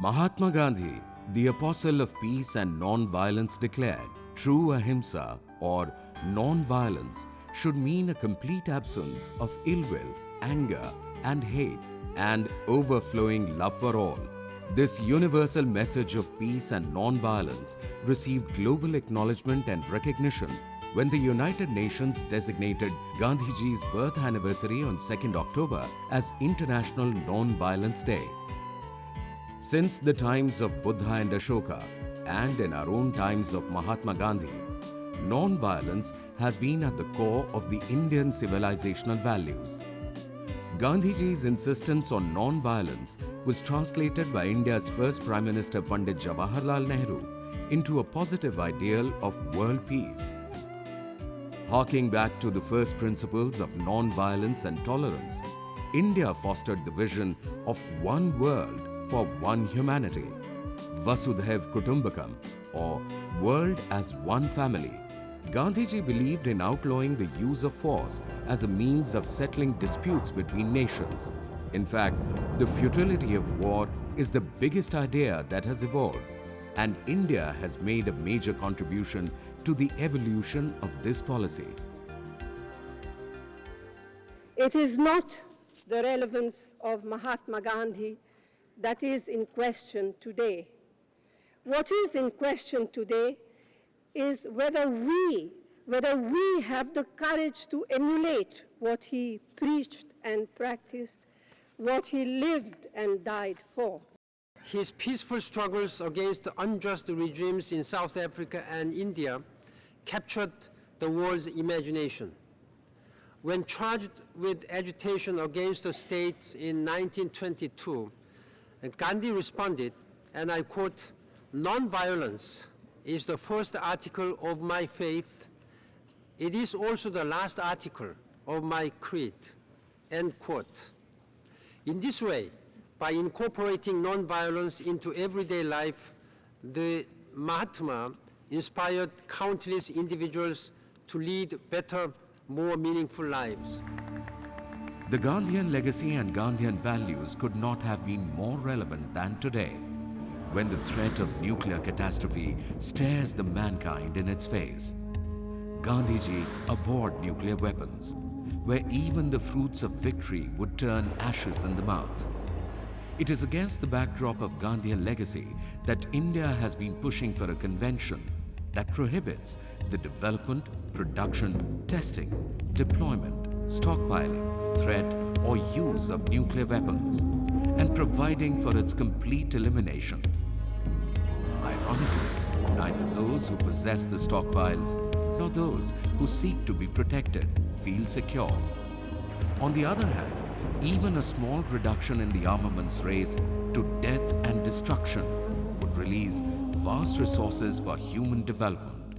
Mahatma Gandhi, the apostle of peace and non-violence, declared, true ahimsa or non-violence should mean a complete absence of ill will, anger and hate, and overflowing love for all. This universal message of peace and non-violence received global acknowledgement and recognition when the United Nations designated Gandhiji's birth anniversary on 2nd October as International Non-Violence Day. Since the times of Buddha and Ashoka, and in our own times of Mahatma Gandhi, non-violence has been at the core of the Indian civilizational values. Gandhiji's insistence on non-violence was translated by India's first Prime Minister Pandit Jawaharlal Nehru into a positive ideal of world peace. Harking back to the first principles of non-violence and tolerance, India fostered the vision of one world for one humanity, Vasudhaiv Kutumbakam, or world as one family. Gandhiji believed in outlawing the use of force as a means of settling disputes between nations. In fact, the futility of war is the biggest idea that has evolved, and India has made a major contribution to the evolution of this policy. It is not the relevance of Mahatma Gandhi that is in question today. What is in question today is whether we have the courage to emulate what he preached and practiced, what he lived and died for. His peaceful struggles against unjust regimes in South Africa and India captured the world's imagination. When charged with agitation against the state in 1922, Gandhi responded, and I quote, "Non-violence is the first article of my faith. It is also the last article of my creed," end quote. In this way, by incorporating non-violence into everyday life, the Mahatma inspired countless individuals to lead better, more meaningful lives. The Gandhian legacy and Gandhian values could not have been more relevant than today, when the threat of nuclear catastrophe stares the mankind in its face. Gandhiji abhorred nuclear weapons, where even the fruits of victory would turn ashes in the mouth. It is against the backdrop of Gandhian legacy that India has been pushing for a convention that prohibits the development, production, testing, deployment, stockpiling, threat, or use of nuclear weapons, and providing for its complete elimination. Ironically, neither those who possess the stockpiles nor those who seek to be protected feel secure. On the other hand, even a small reduction in the armaments race to death and destruction would release vast resources for human development.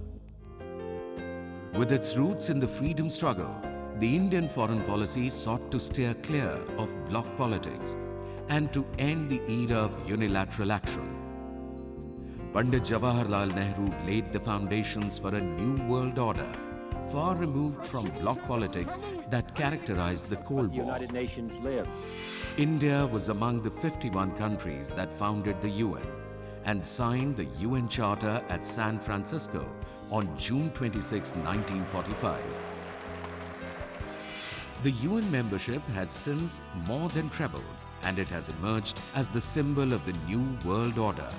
With its roots in the freedom struggle, the Indian foreign policy sought to steer clear of bloc politics and to end the era of unilateral action. Pandit Jawaharlal Nehru laid the foundations for a new world order, far removed from bloc politics that characterized the Cold War. United Nations live. India was among the 51 countries that founded the UN and signed the UN Charter at San Francisco on June 26, 1945. The UN membership has since more than trebled, and it has emerged as the symbol of the new world order.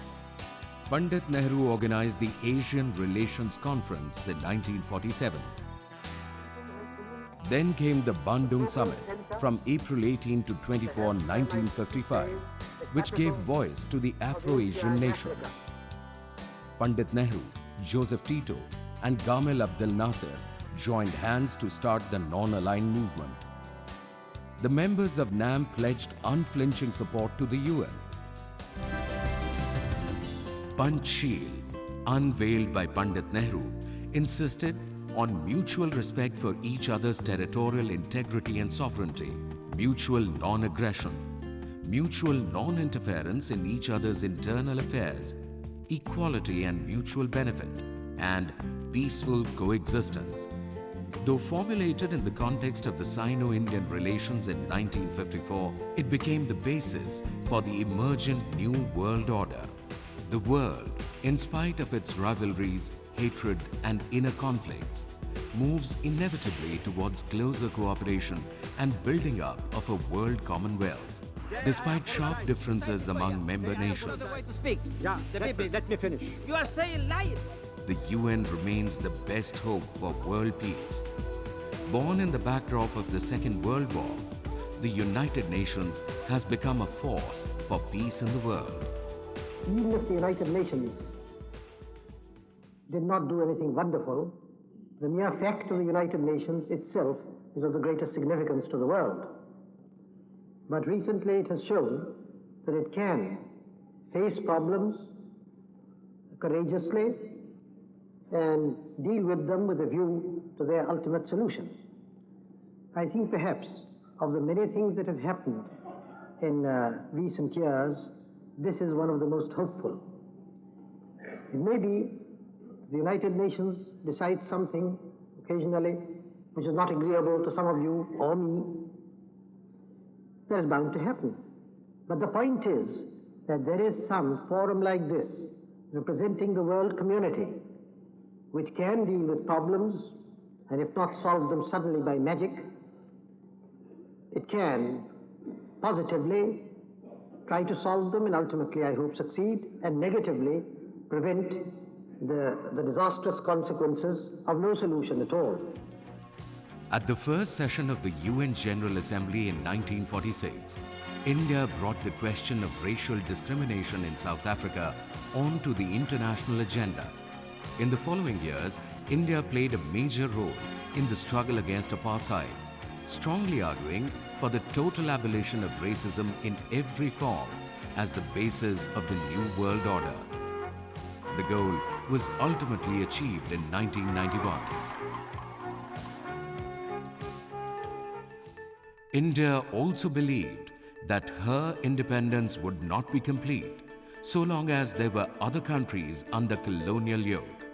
Pandit Nehru organized the Asian Relations Conference in 1947. Then came the Bandung Summit from April 18 to 24, 1955, which gave voice to the Afro-Asian nations. Pandit Nehru, Joseph Tito, and Gamal Abdel Nasser joined hands to start the non-aligned movement. The members of NAM pledged unflinching support to the UN. Panchsheel, unveiled by Pandit Nehru, insisted on mutual respect for each other's territorial integrity and sovereignty, mutual non-aggression, mutual non-interference in each other's internal affairs, equality and mutual benefit, and peaceful coexistence. Though formulated in the context of the Sino-Indian relations in 1954, it became the basis for the emergent New World Order. The world, in spite of its rivalries, hatred, and inner conflicts, moves inevitably towards closer cooperation and building up of a world commonwealth. Despite sharp differences among member nations, Let me finish. You are saying lies. the UN remains the best hope for world peace. Born in the backdrop of the Second World War, the United Nations has become a force for peace in the world. Even if the United Nations did not do anything wonderful, the mere fact of the United Nations itself is of the greatest significance to the world. But recently it has shown that it can face problems courageously and deal with them with a view to their ultimate solution. I think perhaps of the many things that have happened in recent years, this is one of the most hopeful. It may be the United Nations decides something occasionally which is not agreeable to some of you or me. That is bound to happen. But the point is that there is some forum like this representing the world community which can deal with problems, and if not solve them suddenly by magic, it can positively try to solve them and ultimately, I hope, succeed, and negatively prevent the disastrous consequences of no solution at all. At the first session of the UN General Assembly in 1946, India brought the question of racial discrimination in South Africa onto the international agenda. In the following years, India played a major role in the struggle against apartheid, strongly arguing for the total abolition of racism in every form as the basis of the New World Order. The goal was ultimately achieved in 1991. India also believed that her independence would not be complete so long as there were other countries under colonial yoke.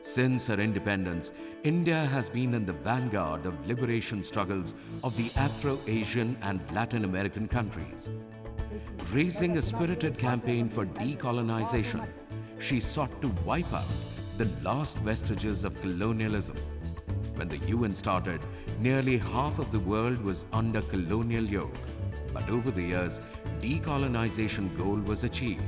Since her independence, India has been in the vanguard of liberation struggles of the Afro-Asian and Latin American countries. Raising a spirited campaign for decolonization, she sought to wipe out the last vestiges of colonialism. When the UN started, nearly half of the world was under colonial yoke. But over the years, decolonization goal was achieved.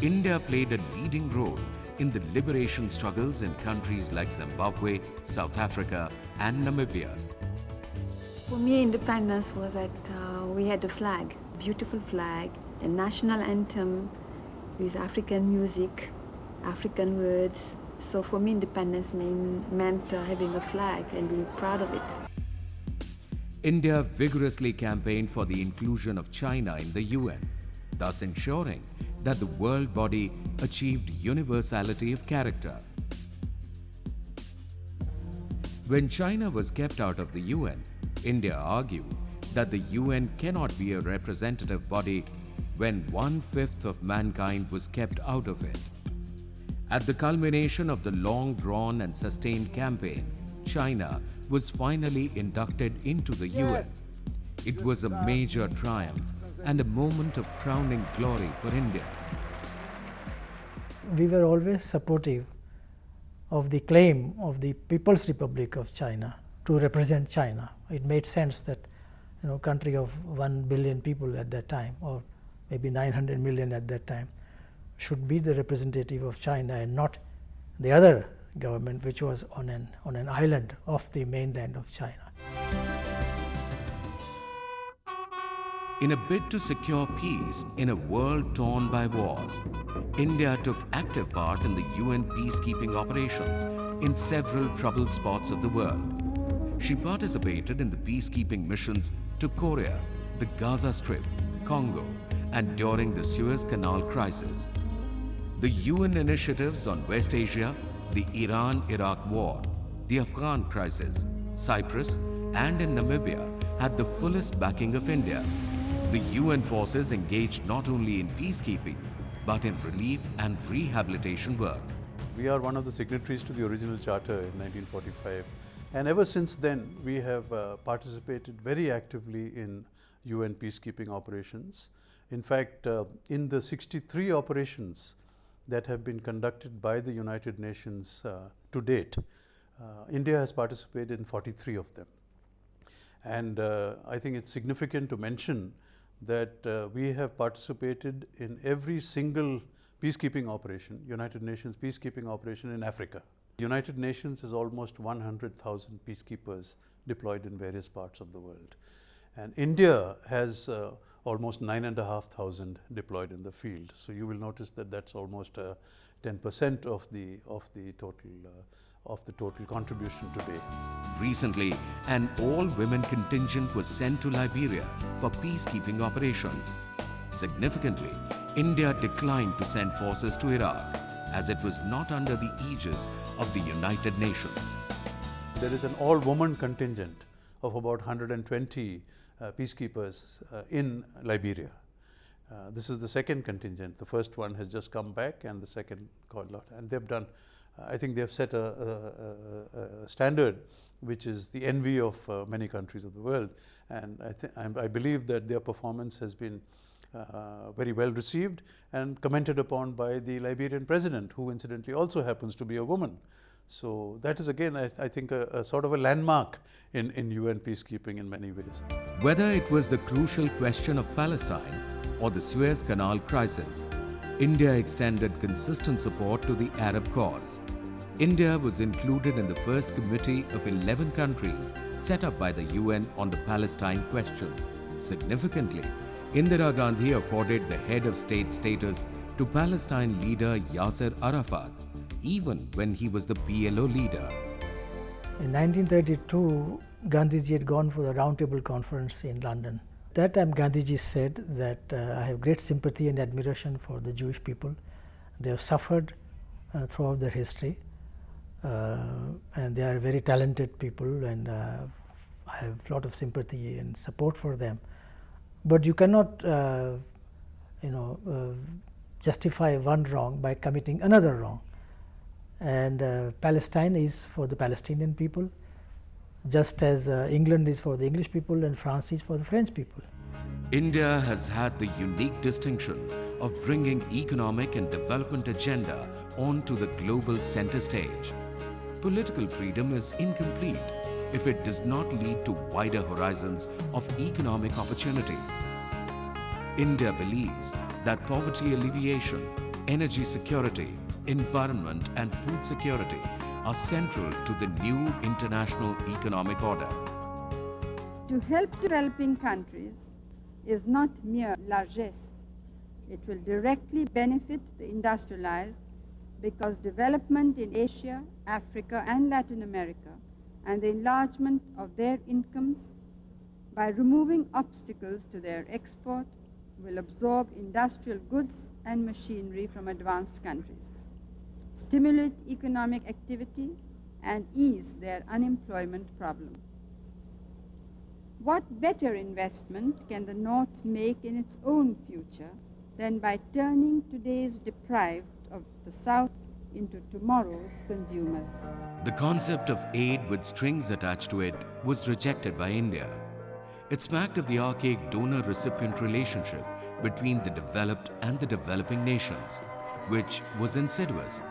India played a leading role in the liberation struggles in countries like Zimbabwe, South Africa, and Namibia. For me, independence was that we had a flag, beautiful flag, a national anthem with African music, African words. So for me, independence meant having a flag and being proud of it. India vigorously campaigned for the inclusion of China in the UN, thus ensuring that the world body achieved universality of character. When China was kept out of the UN, India argued that the UN cannot be a representative body when 1/5 of mankind was kept out of it. At the culmination of the long-drawn and sustained campaign, China was finally inducted into the UN. It was a major triumph and a moment of crowning glory for India. We were always supportive of the claim of the People's Republic of China to represent China. It made sense that a country of 1 billion people at that time, or maybe 900 million at that time, should be the representative of China and not the other government which was on an island off the mainland of China. In a bid to secure peace in a world torn by wars, India took active part in the UN peacekeeping operations in several troubled spots of the world. She participated in the peacekeeping missions to Korea, the Gaza Strip, Congo, and during the Suez Canal crisis. The UN initiatives on West Asia, the Iran-Iraq war, the Afghan crisis, Cyprus, and in Namibia had the fullest backing of India. The UN forces engaged not only in peacekeeping, but in relief and rehabilitation work. We are one of the signatories to the original charter in 1945, And ever since then, we have participated very actively in UN peacekeeping operations. In fact, in the 63 operations that have been conducted by the United Nations to date, India has participated in 43 of them. And I think it's significant to mention that we have participated in every single peacekeeping operation, United Nations peacekeeping operation in Africa. United Nations has almost 100,000 peacekeepers deployed in various parts of the world. And India has almost 9,500 deployed in the field. So you will notice that that's almost 10% of the total contribution today. Recently, an all-women contingent was sent to Liberia for peacekeeping operations. Significantly, India declined to send forces to Iraq, as it was not under the aegis of the United Nations. There is an all-woman contingent of about 120 peacekeepers in Liberia. This is the second contingent. The first one has just come back, and the second called out. And they've done, I think they've set a standard which is the envy of many countries of the world. And I believe that their performance has been very well received and commented upon by the Liberian president, who incidentally also happens to be a woman. So that is again, I think, a sort of a landmark in UN peacekeeping in many ways. Whether it was the crucial question of Palestine or the Suez Canal crisis, India extended consistent support to the Arab cause. India was included in the first committee of 11 countries set up by the UN on the Palestine question. Significantly, Indira Gandhi accorded the head of state status to Palestine leader Yasser Arafat, even when he was the PLO leader. In 1932, Gandhiji had gone for the Roundtable Conference in London. That time Gandhiji said that I have great sympathy and admiration for the Jewish people. They have suffered throughout their history, and they are very talented people, and I have a lot of sympathy and support for them. But you cannot justify one wrong by committing another wrong. And Palestine is for the Palestinian people, just as England is for the English people and France is for the French people. India has had the unique distinction of bringing economic and development agenda onto the global center stage. Political freedom is incomplete if it does not lead to wider horizons of economic opportunity. India believes that poverty alleviation, energy security, environment and food security are central to the new international economic order. To help developing countries is not mere largesse. It will directly benefit the industrialized because development in Asia, Africa and Latin America and the enlargement of their incomes by removing obstacles to their export will absorb industrial goods and machinery from advanced countries, stimulate economic activity and ease their unemployment problem. What better investment can the North make in its own future than by turning today's deprived of the South into tomorrow's consumers? The concept of aid with strings attached to it was rejected by India. It smacked of the archaic donor-recipient relationship between the developed and the developing nations, which was insidious,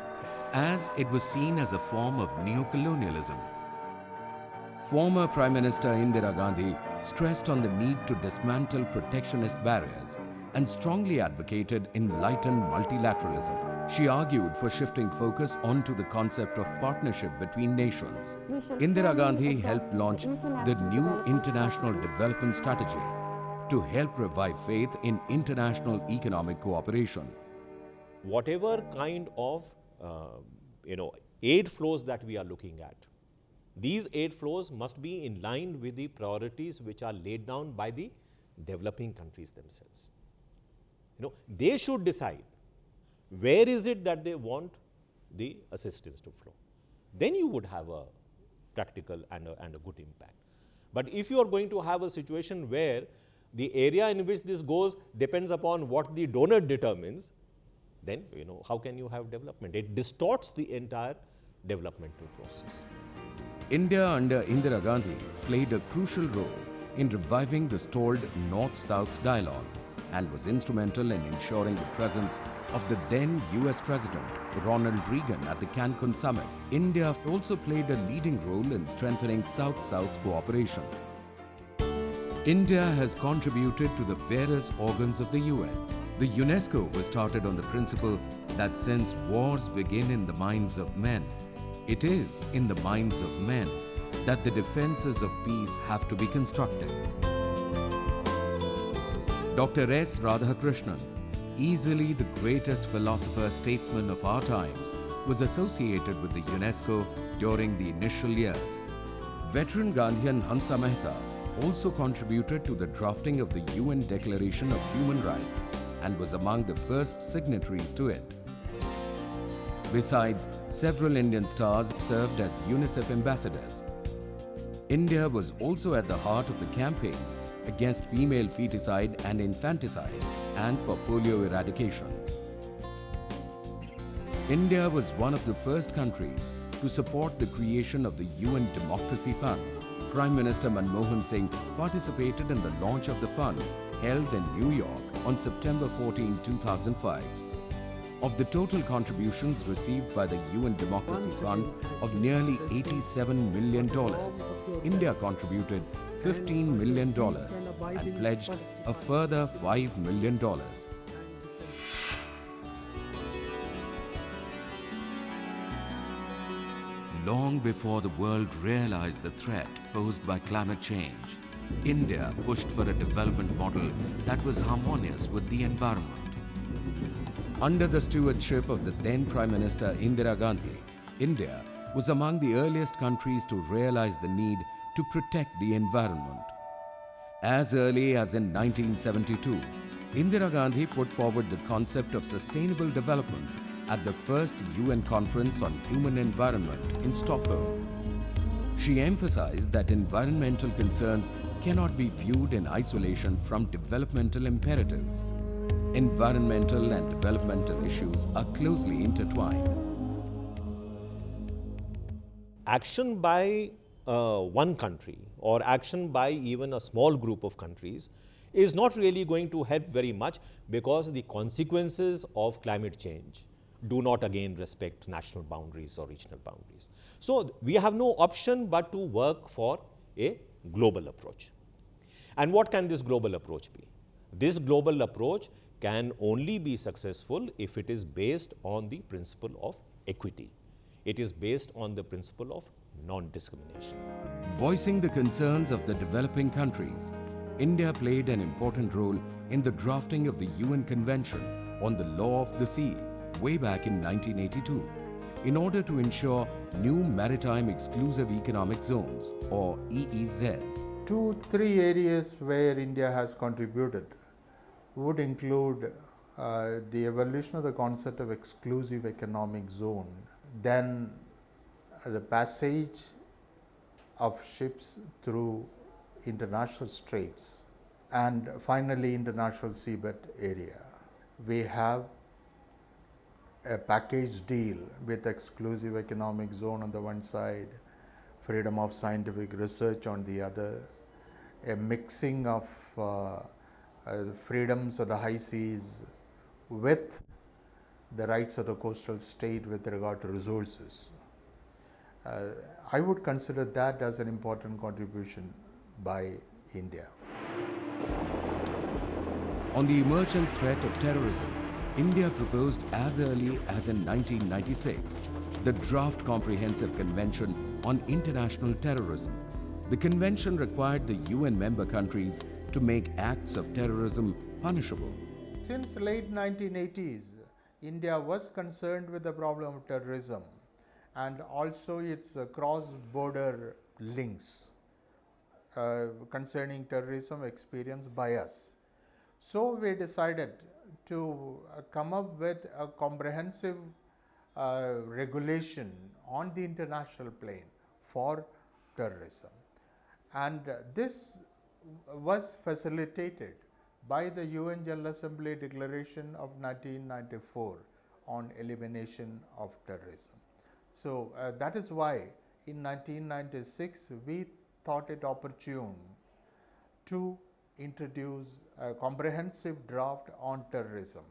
as it was seen as a form of neocolonialism. Former Prime Minister Indira Gandhi stressed on the need to dismantle protectionist barriers and strongly advocated enlightened multilateralism. She argued for shifting focus onto the concept of partnership between nations. Indira Gandhi helped launch the new International Development Strategy to help revive faith in international economic cooperation. Whatever kind of aid flows that we are looking at, these aid flows must be in line with the priorities which are laid down by the developing countries themselves. They should decide where is it that they want the assistance to flow. Then you would have a practical and a good impact. But if you are going to have a situation where the area in which this goes depends upon what the donor determines, then how can you have development? It distorts the entire developmental process. India under Indira Gandhi played a crucial role in reviving the stalled North-South dialogue and was instrumental in ensuring the presence of the then US President Ronald Reagan at the Cancun summit. India also played a leading role in strengthening South-South cooperation. India has contributed to the various organs of the UN. The UNESCO was started on the principle that since wars begin in the minds of men, it is in the minds of men that the defenses of peace have to be constructed. Dr. S. Radhakrishnan, easily the greatest philosopher-statesman of our times, was associated with the UNESCO during the initial years. Veteran Gandhian Hansa Mehta also contributed to the drafting of the UN Declaration of Human Rights and was among the first signatories to it. Besides, several Indian stars served as UNICEF ambassadors. India was also at the heart of the campaigns against female feticide and infanticide and for polio eradication. India was one of the first countries to support the creation of the UN Democracy Fund. Prime Minister Manmohan Singh participated in the launch of the fund held in New York on September 14, 2005. Of the total contributions received by the UN Democracy Fund of nearly $87 million, India contributed $15 million and pledged a further $5 million. Long before the world realized the threat posed by climate change, India pushed for a development model that was harmonious with the environment. Under the stewardship of the then Prime Minister Indira Gandhi, India was among the earliest countries to realize the need to protect the environment. As early as in 1972, Indira Gandhi put forward the concept of sustainable development at the first UN Conference on Human Environment in Stockholm. She emphasized that environmental concerns cannot be viewed in isolation from developmental imperatives. Environmental and developmental issues are closely intertwined. Action by one country or action by even a small group of countries is not really going to help very much, because the consequences of climate change do not again respect national boundaries or regional boundaries. So we have no option but to work for a global approach. And what can this global approach be? This global approach can only be successful if it is based on the principle of equity. It is based on the principle of non-discrimination. Voicing the concerns of the developing countries, India played an important role in the drafting of the UN Convention on the Law of the Sea way back in 1982, in order to ensure new Maritime Exclusive Economic Zones, or EEZs. 2-3 areas where India has contributed would include the evolution of the concept of exclusive economic zone, then the passage of ships through international straits, and finally international seabed area. We have a package deal with exclusive economic zone on the one side, freedom of scientific research on the other, a mixing of freedoms of the high seas with the rights of the coastal state with regard to resources. I would consider that as an important contribution by India. On the emergent threat of terrorism, India proposed as early as in 1996 the Draft Comprehensive Convention on International Terrorism. The convention required the UN member countries to make acts of terrorism punishable. Since late 1980s, India was concerned with the problem of terrorism and also its cross-border links concerning terrorism experienced by us. So we decided to come up with a comprehensive regulation on the international plane for terrorism. And this was facilitated by the UN General Assembly Declaration of 1994 on elimination of terrorism. So that is why in 1996, we thought it opportune to introduce a comprehensive draft on terrorism,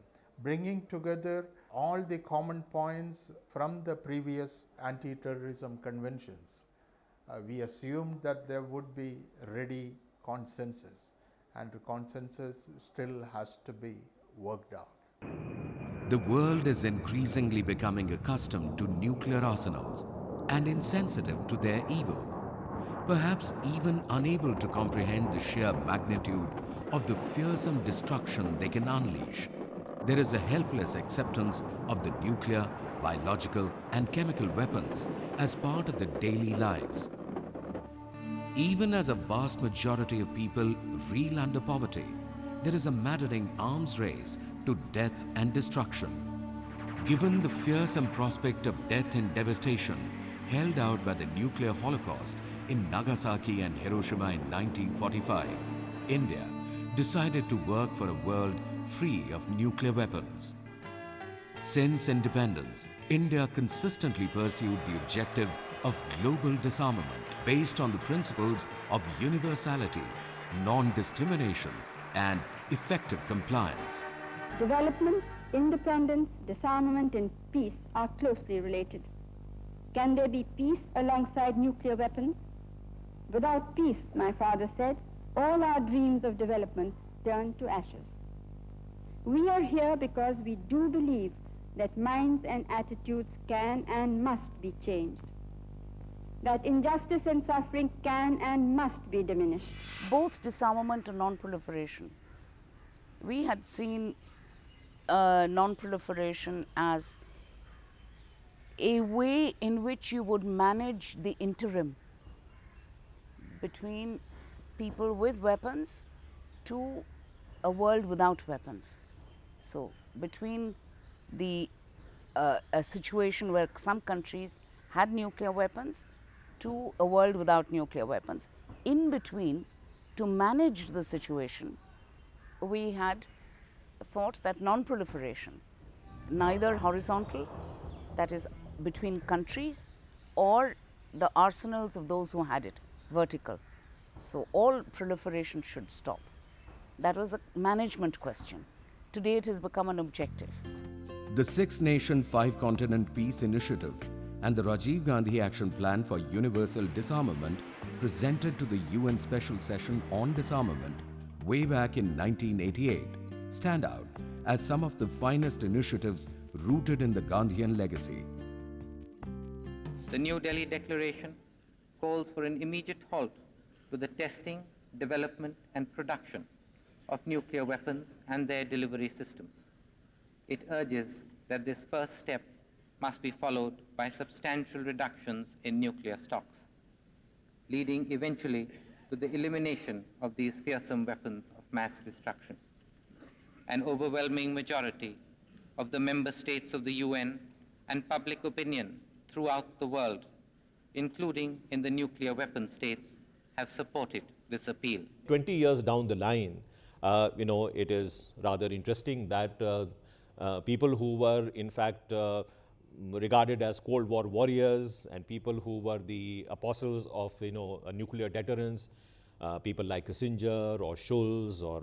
bringing together all the common points from the previous anti-terrorism conventions. We assumed that there would be ready consensus, and the consensus still has to be worked out. The world is increasingly becoming accustomed to nuclear arsenals and insensitive to their evil, perhaps even unable to comprehend the sheer magnitude of the fearsome destruction they can unleash. There is a helpless acceptance of the nuclear, biological, and chemical weapons as part of their daily lives. Even as a vast majority of people reel under poverty, there is a maddening arms race to death and destruction. Given the fearsome prospect of death and devastation held out by the nuclear holocaust in Nagasaki and Hiroshima in 1945, India decided to work for a world free of nuclear weapons. Since independence, India consistently pursued the objective of global disarmament based on the principles of universality, non-discrimination, and effective compliance. Development, independence, disarmament, and peace are closely related. Can there be peace alongside nuclear weapons? Without peace, my father said, all our dreams of development turn to ashes. We are here because we do believe that minds and attitudes can and must be changed, that injustice and suffering can and must be diminished. Both disarmament and non-proliferation. We had seen non-proliferation as a way in which you would manage the interim between people with weapons to a world without weapons. So between a situation where some countries had nuclear weapons to a world without nuclear weapons. In between, to manage the situation, we had thought that non-proliferation, neither horizontal, that is between countries, or the arsenals of those who had it, vertical. So all proliferation should stop. That was a management question. Today it has become an objective. The Six-Nation, Five-Continent Peace Initiative and the Rajiv Gandhi Action Plan for Universal Disarmament, presented to the UN Special Session on Disarmament way back in 1988, stand out as some of the finest initiatives rooted in the Gandhian legacy. The New Delhi Declaration calls for an immediate halt to the testing, development, and production of nuclear weapons and their delivery systems. It urges that this first step must be followed by substantial reductions in nuclear stocks, leading eventually to the elimination of these fearsome weapons of mass destruction. An overwhelming majority of the member states of the UN and public opinion throughout the world, including in the nuclear weapon states, have supported this appeal. 20 years down the line, it is rather interesting that people who were in fact regarded as Cold War warriors and people who were the apostles of nuclear deterrence, people like Kissinger or Schulz or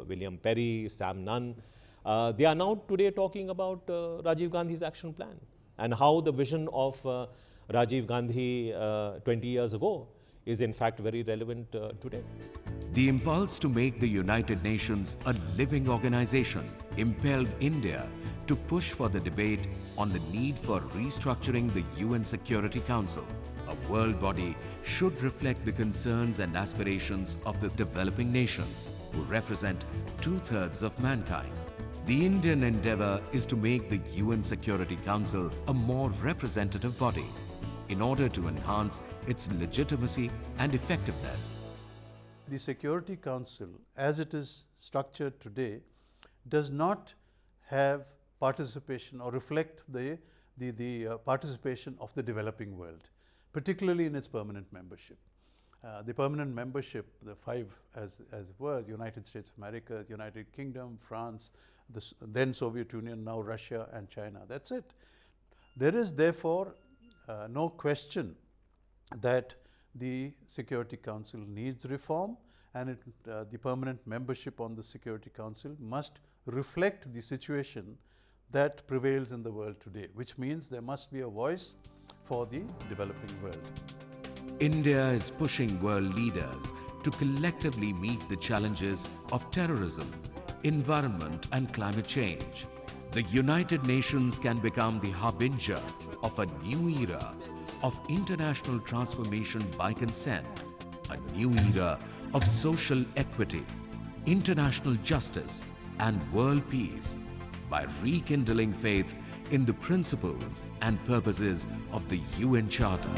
William Perry, Sam Nunn, they are now today talking about Rajiv Gandhi's action plan and how the vision of Rajiv Gandhi 20 years ago is in fact very relevant today. The impulse to make the United Nations a living organization impelled India to push for the debate on the need for restructuring the UN Security Council. A world body should reflect the concerns and aspirations of the developing nations, who represent 2/3 of mankind. The Indian endeavor is to make the UN Security Council a more representative body in order to enhance its legitimacy and effectiveness. The Security Council, as it is structured today, does not have participation or reflect the participation of the developing world, particularly in its permanent membership. The permanent membership, the five as were, United States of America, United Kingdom, France, then Soviet Union, now Russia and China. That's it. There is therefore no question that the Security Council needs reform, and the permanent membership on the Security Council must reflect the situation that prevails in the world today, which means there must be a voice for the developing world. India is pushing world leaders to collectively meet the challenges of terrorism, environment and climate change. The United Nations can become the harbinger of a new era of international transformation by consent, a new era of social equity, international justice and world peace by rekindling faith in the principles and purposes of the UN Charter.